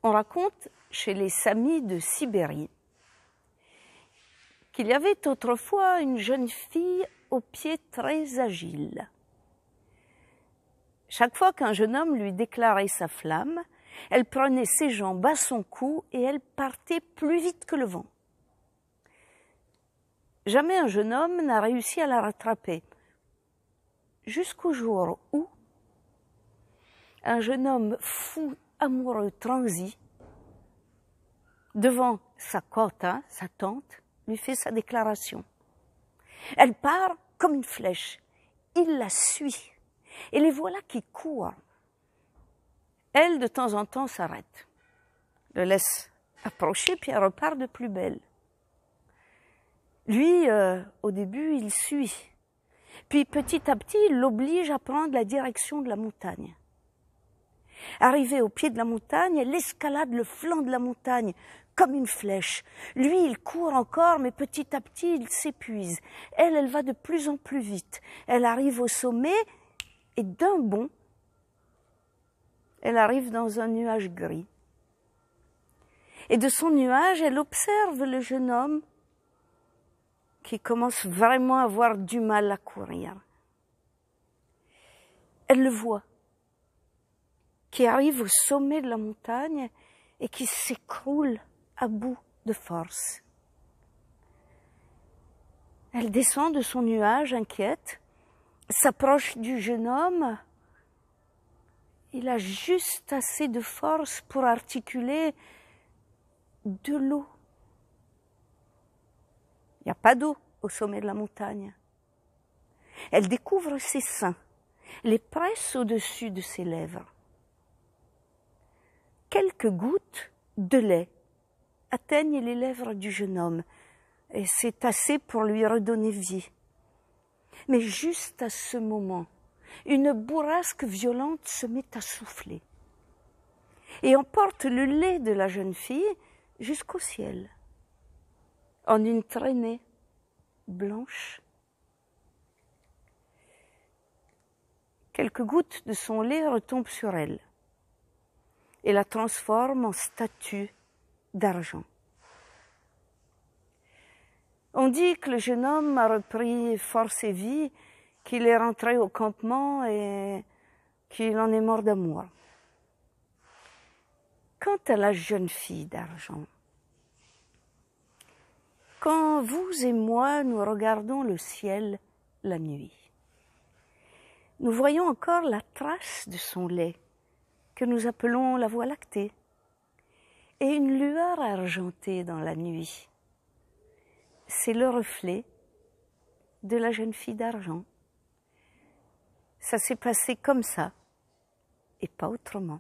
On raconte chez les Samis de Sibérie qu'il y avait autrefois une jeune fille aux pieds très agiles. Chaque fois qu'un jeune homme lui déclarait sa flamme, elle prenait ses jambes à son cou et elle partait plus vite que le vent. Jamais un jeune homme n'a réussi à la rattraper, jusqu'au jour où un jeune homme fou, amoureux, transi, devant sa kota, sa tante, lui fait sa déclaration. Elle part comme une flèche. Il la suit. Et les voilà qui courent. Elle, de temps en temps, s'arrête, le laisse approcher, puis elle repart de plus belle. Lui, au début, il suit. Puis petit à petit, il l'oblige à prendre la direction de la montagne. Arrivée au pied de la montagne, elle escalade le flanc de la montagne comme une flèche. Lui, il court encore, mais petit à petit, il s'épuise. Elle va de plus en plus vite. Elle arrive au sommet et d'un bond, elle arrive dans un nuage gris. Et de son nuage, elle observe le jeune homme qui commence vraiment à avoir du mal à courir. Elle le voit, qui arrive au sommet de la montagne et qui s'écroule à bout de force. Elle descend de son nuage, inquiète, s'approche du jeune homme. Il a juste assez de force pour articuler de l'eau. Il n'y a pas d'eau au sommet de la montagne. Elle découvre ses seins, les presse au-dessus de ses lèvres. Quelques gouttes de lait atteignent les lèvres du jeune homme, et c'est assez pour lui redonner vie. Mais juste à ce moment, une bourrasque violente se met à souffler et emporte le lait de la jeune fille jusqu'au ciel, en une traînée blanche. Quelques gouttes de son lait retombent sur elle et la transforment en statue d'argent. On dit que le jeune homme a repris force et vie, qu'il est rentré au campement et qu'il en est mort d'amour. Quant à la jeune fille d'argent, quand vous et moi nous regardons le ciel la nuit, nous voyons encore la trace de son lait, que nous appelons la Voie lactée, et une lueur argentée dans la nuit. C'est le reflet de la jeune fille d'argent. Ça s'est passé comme ça, et pas autrement.